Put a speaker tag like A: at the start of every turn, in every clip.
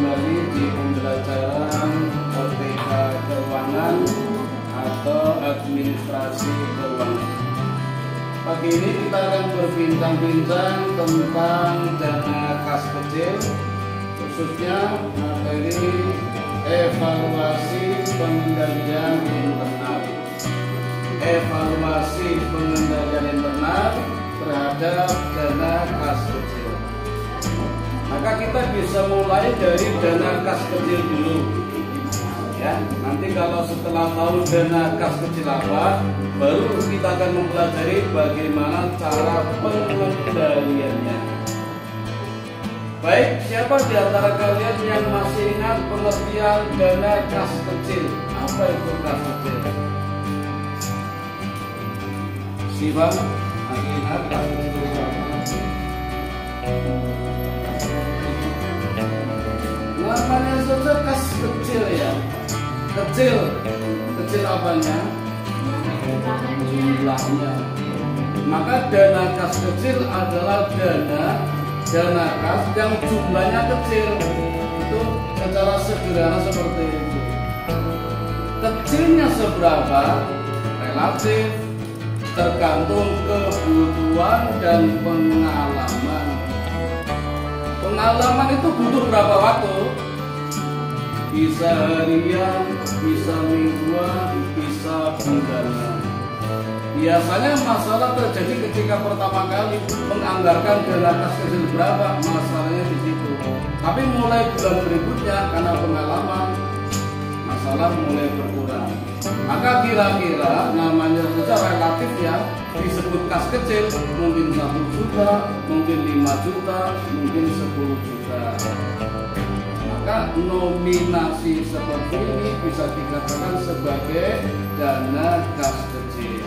A: kembali di pembelajaran OTK keuangan atau administrasi keuangan. Pagi ini kita akan berbincang-bincang tentang dana kas kecil, khususnya materi evaluasi pengendalian internal. Evaluasi pengendalian internal terhadap dana kas kecil. Maka kita bisa mulai dari dana kas kecil dulu. Ya, nanti kalau setelah tahu dana kas kecil apa, baru kita akan mempelajari bagaimana cara pengendaliannya. Baik, siapa di antara kalian yang masih ingat pengertian dana kas kecil? Apa itu kas kecil? Siapa masih ingat kas kecil? Namanya saja kas kecil ya. Kecil apanya? Jumlahnya. Maka dana kas kecil adalah dana kas yang jumlahnya kecil. Itu secara sederhana seperti itu. Kecilnya seberapa? Relatif, tergantung kebutuhan dan pengalaman. Pengalaman itu butuh berapa waktu? Bisa harian, bisa mingguan, bisa bulanan. Biasanya masalah terjadi ketika pertama kali menganggarkan dana kas kecil berapa, masalahnya di situ. Tapi mulai bulan berikutnya karena pengalaman, masalah mulai berkurang. Maka kira-kira namanya saja relatif ya, disebut kas kecil, mungkin 1 juta, mungkin 5 juta, mungkin 10 juta. Maka nominasi seperti ini bisa dikatakan sebagai dana kas kecil.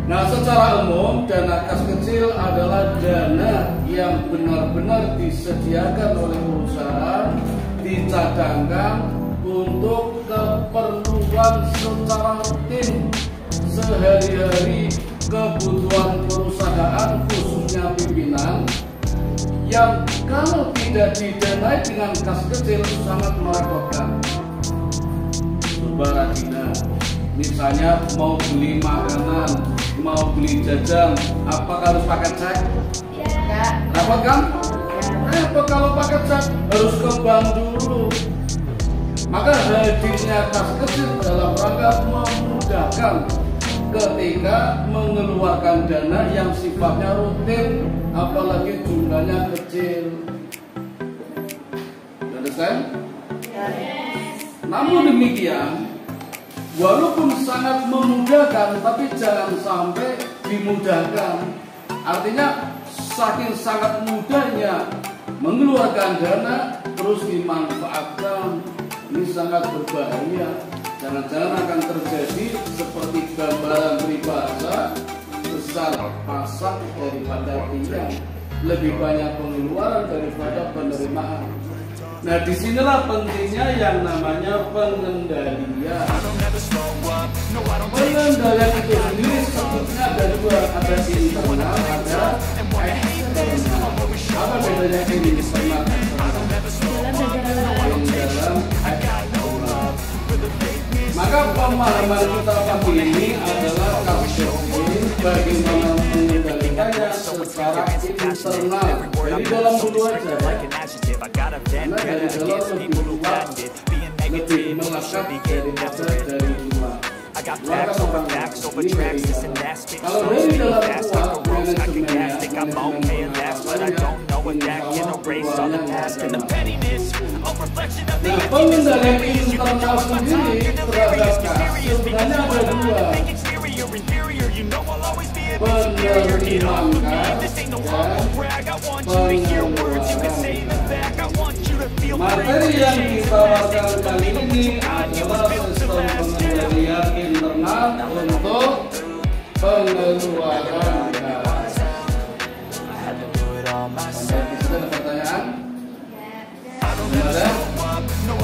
A: Nah, secara umum dana kas kecil adalah dana yang benar-benar disediakan oleh perusahaan, dicadangkan untuk keperluan secara rutin sehari-hari kebutuhan perusahaan, khususnya pimpinan, yang kalau tidak didanai dengan kas kecil sangat merepotkan. Subhanallah, misalnya mau beli makanan, mau beli jajan, apakah harus pakai cek? Ya. Repot kan? Repot kalau pakai cek, harus ke bank dulu. Maka hadirnya kas kecil dalam rangka memudahkan ketika mengeluarkan dana yang sifatnya rutin, apalagi jumlahnya kecil. Understand? Yes. Namun demikian, walaupun sangat memudahkan, tapi jangan sampai dimudahkan. Artinya saking sangat mudahnya mengeluarkan dana terus dimanfaatkan, ini sangat berbahaya. Jangan-jangan akan terjadi seperti gambaran peribahasa, besar pasak daripada tiang, lebih banyak pengeluaran daripada penerimaan. Nah, disinilah pentingnya yang namanya pengendalian. Pengendalian itu sendiri sebetulnya ada dua, ada internal, ada eksternal. Apa bedanya ini internal? Maka pemahaman kita pagi ini adalah kas kecil, bagaimana mengendalikannya secara internal. Jadi dalam dulu aja, karena dari dalam lebih luas, lebih melekat daripada dari luar. Kalau dari dalam kuat manajemennya, nah, pengendalian internal sendiri terhadap kas sebenarnya ada dua. Penerimaan kas dan pengeluaran. Materi yang ditawarkan kali ini adalah sistem pengendalian internal untuk pengeluaran kas. Ada pertanyaan? Ada?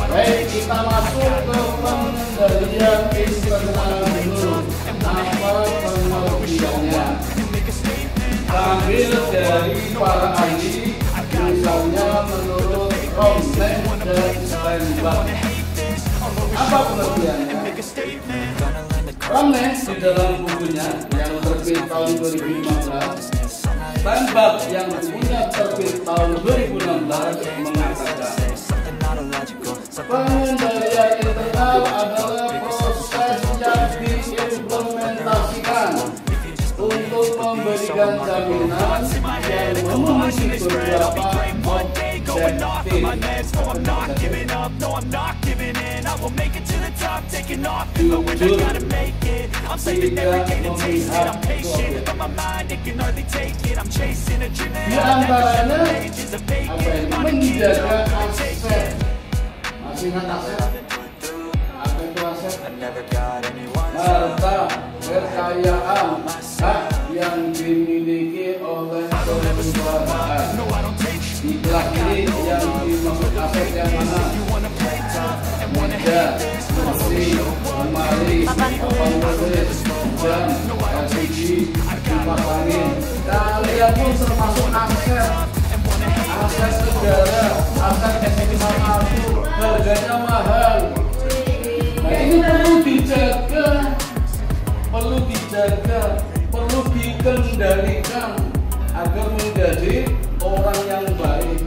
A: Baik, kita masuk ke pengendalian internal dulu. Apa pengertiannya? Ambil dari para ahli, misalnya menurut romnek dan standby. Apa pengertiannya? Romnek di dalam bukunya yang terbit tahun 2015, Standby yang bukunya terbit tahun 2016 mengatakan pengendalian internal adalah proses yang diimplementasikan untuk memberikan jaminan yang memenuhi beberapa objektif. Jujur tidak memihak objek. Di antaranya menjaga aset. Masih ingat aset? Apa itu aset? Harta, kekayaan, hak yang dimiliki oleh perusahaan. Istilah ini yang dimaksud aset yang mana? Meja, kursi, lemari, papan tulis, jam, LCD, kipas angin. Kalian pun termasuk aset. Aset negara, aset estimasi palsu, harganya mahal. Nah ini perlu dijaga, perlu dikendalikan agar menjadi orang yang baik,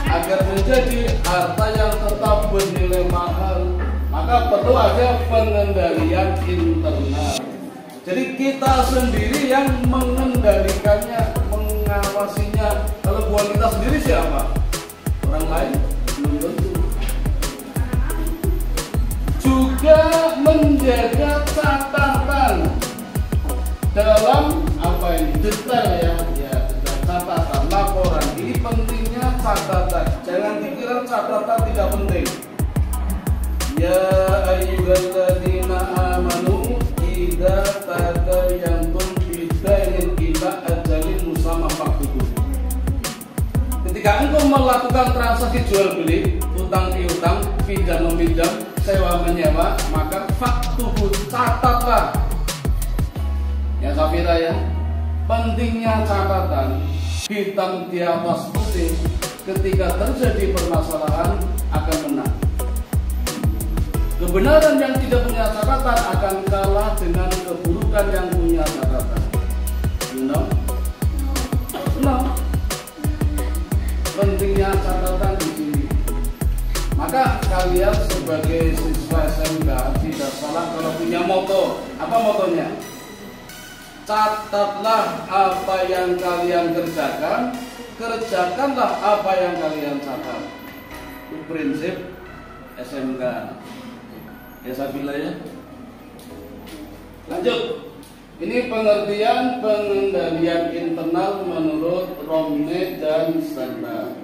A: agar menjadi harta yang tetap bernilai mahal. Maka perlu ada pengendalian internal. Jadi kita sendiri yang mengendalikannya, mengawasinya. Kalau buat kita sendiri siapa? Orang lain? Belum tentu. Juga menjaga catatan dalam apa ini detail ya catatan laporan. Ini pentingnya catatan. Jangan dikira catatan tidak penting. Ya ayyuhalladzina amanu idza tadayantum bidainin ila ajalin musamma faktubu. Ketika engkau melakukan transaksi jual beli, utang piutang, pinjam meminjam, sewa menyewa, maka faktubu, catatlah. Ya Safira ya, pentingnya catatan, hitam di atas putih. Ketika terjadi permasalahan akan menang. Kebenaran yang tidak punya catatan akan kalah dengan keburukan yang punya catatan. You know? No. Pentingnya catatan di sini. Maka kalian sebagai siswa SMK tidak salah kalau punya moto. Apa motonya? Catatlah apa yang kalian kerjakan, kerjakanlah apa yang kalian catat. Itu prinsip SMK. Ya Sabila ya. Lanjut. Ini pengertian pengendalian internal menurut Romnek dan Standby.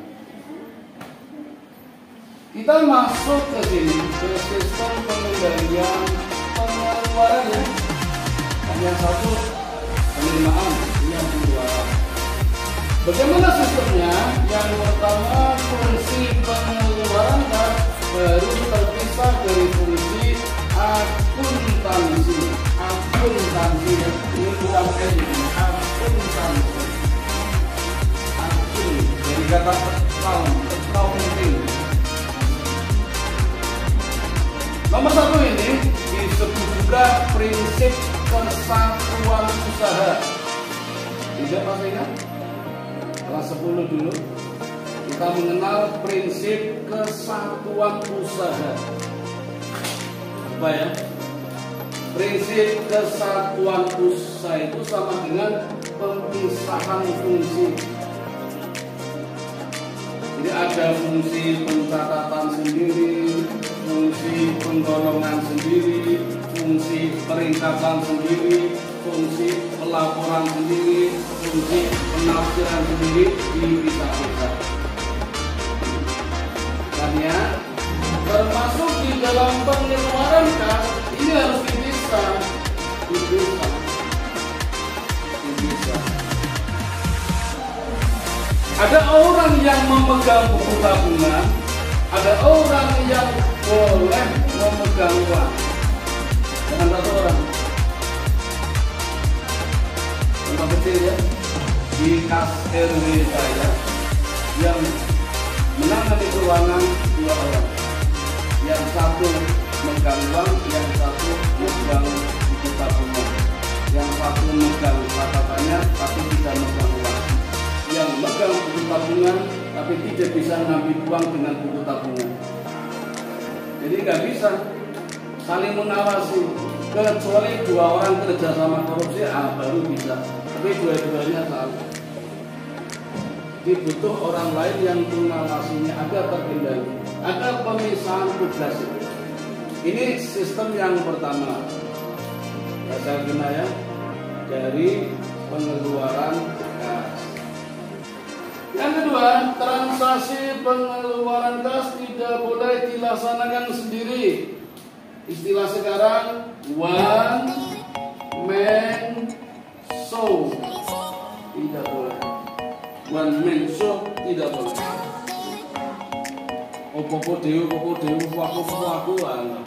A: Kita masuk ke sini ke sistem pengendalian pengeluarannya. Hanya satu penerimaan, yang kedua. Bagaimana sistemnya? Yang pertama fungsi pengeluaran baru terpisah dari fungsi akuntansi. Akuntansi ini bukan ini, akuntansi. Akun dari kata accounting. Nomor satu ini disebut juga prinsip kesatuan usaha. Tidak masih ingat? Kelas 10 dulu kita mengenal prinsip kesatuan usaha. Apa ya? Prinsip kesatuan usaha itu sama dengan pemisahan fungsi. Jadi ada fungsi pencatatan sendiri, fungsi penggolongan sendiri, fungsi peringkatan sendiri, fungsi pelaporan sendiri, fungsi penafsiran sendiri, dipisah-pisah. Makanya termasuk di dalam pengeluaran kas ini harus dipisah. Ada orang yang memegang buku tabungan, ada orang yang boleh memegang uang. Jangan satu orang. Contoh kecil ya, di kas RW saya yang menang mana di ruangan dua orang, yang satu megang uang, yang satu megang buku tabungan, yang satu megang catatannya tapi tidak megang uang, yang megang buku tabungan tapi tidak bisa ngambil uang dengan buku tabungan. Jadi nggak bisa saling mengawasi, kecuali dua orang kerja sama korupsi, baru bisa. Tapi dua-duanya salah. Dibutuh orang lain yang mengawasinya agar terkendali, agar pemisahan tugas itu. Ini sistem yang pertama. Saya kena ya, dari pengeluaran kas. Yang kedua, transaksi pengeluaran kas tidak boleh dilaksanakan sendiri. Istilah sekarang one man show, tidak boleh. One man show tidak boleh. Popo dewu, aku nggak boleh.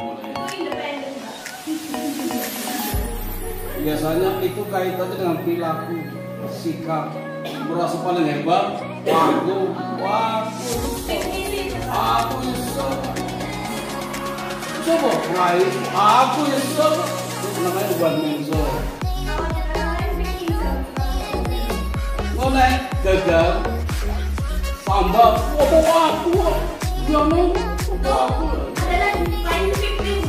A: Biasanya itu kaitannya dengan perilaku, sikap, merasa paling hebat. Aku iso. Coba, aku iso. Itu namanya one man show. Nek gagal, tambah, aku. Jangan aku.
B: Ada lagi lain victim.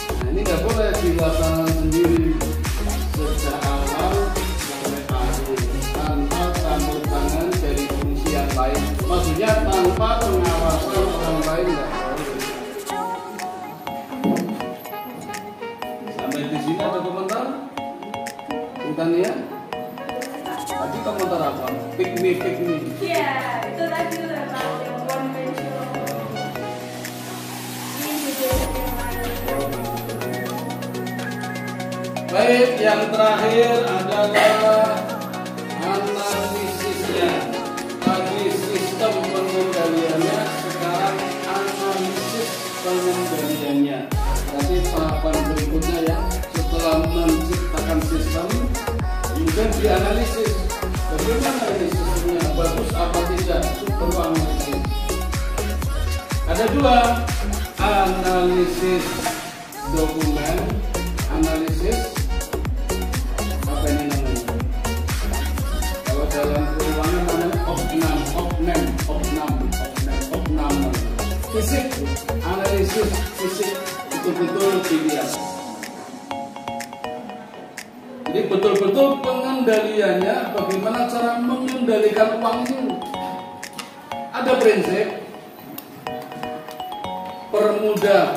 A: Nah, ini nggak boleh dilaksanakan sendiri. Sejak awal mulai akhir tanpa campur tangan dari fungsi yang lain. Maksudnya tanpa pengawasan orang lain nggak boleh. Sampai di sini ada komentar? Bukan ya? Tadi komentar apa? Piknik.
B: Iya, itu tadi udah tahu yang one man show. Ini juga
A: Baik, yang terakhir adalah analisisnya. Tadi sistem pengendaliannya, sekarang analisis pengendaliannya. Nanti tahapan berikutnya ya, setelah menciptakan sistem, kemudian dianalisis. Bagaimana ini sistemnya, bagus apa tidak, perlu analisis. Ada dua, analisis dokumen, analisis apa ini namanya? Kalau dalam keuangan namanya opnam. Fisik, analisis fisik betul-betul dilihat. Jadi betul-betul pengendaliannya, bagaimana cara mengendalikan uang ini. Ada prinsip permudah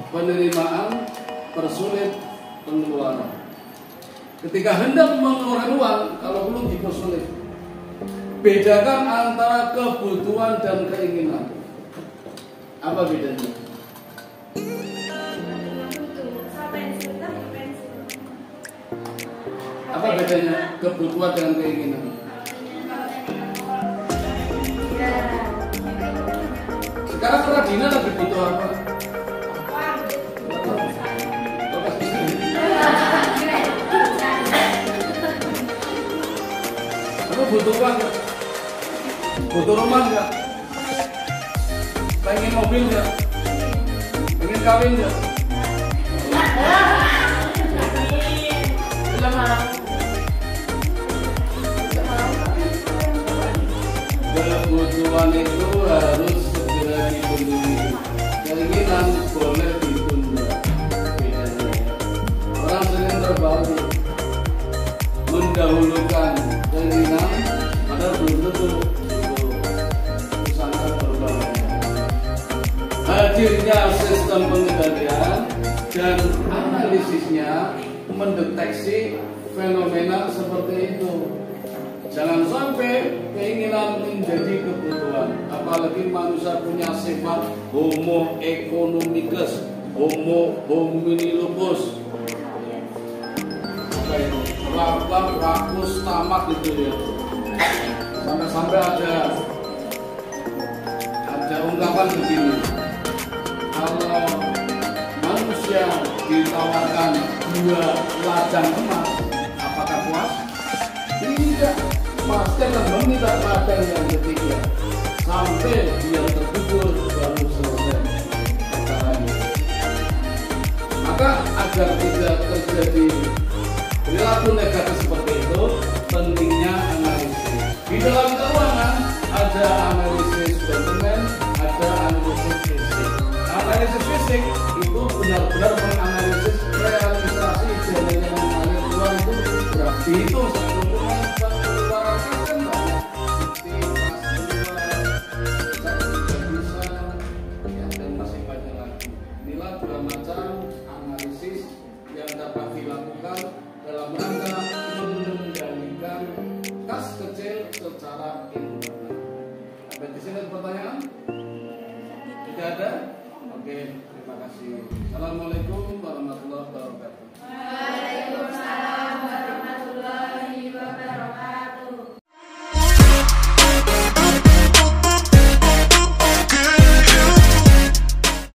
A: penerimaan, persulit pengeluaran. Ketika hendak mengeluarkan uang, kalau belum dipersulit. Bedakan antara kebutuhan dan keinginan. Apa bedanya? Apa bedanya kebutuhan dengan keinginan? Sekarang Radina lagi butuh apa? Kamu butuh uang nggak? Butuh rumah nggak? Pengen mobil nggak? Pengen kawin nggak? Belum mau. Kebutuhan itu harus segera dipenuhi. Keinginan boleh ditunda. Bedanya. Orang sering terbalik, mendahulukan keinginan, padahal belum tentu itu sangat berbahaya. Hadirnya sistem pengendalian dan analisisnya mendeteksi fenomena seperti itu. Jangan sampai keinginan menjadi kebutuhan. Apalagi manusia punya sifat homo economicus, homo hominilupus. Rakus tamat gitu ya. Sampai-sampai ada ungkapan begini. Kalau manusia ditawarkan 2 ladang emas, apakah puas? akan meminta paten yang ketiga sampai dia terkubur baru selesai perkaranya. Maka agar tidak terjadi perilaku negatif seperti itu, pentingnya analisis. Di dalam keuangan ada analisis dokumen, ada analisis fisik. Analisis fisik itu benar-benar menganalisis realisasi dana yang mengalir keluar itu berapa. Dihitung satu bulan pengeluaran kan banyak. Bukti pas keluar, tidak bisa, ya, dan masih banyak lagi. Inilah dua macam analisis yang dapat dilakukan dalam rangka mengendalikan kas kecil secara internal. Sampai di sini ada pertanyaan? Tidak ada? Oke, terima kasih.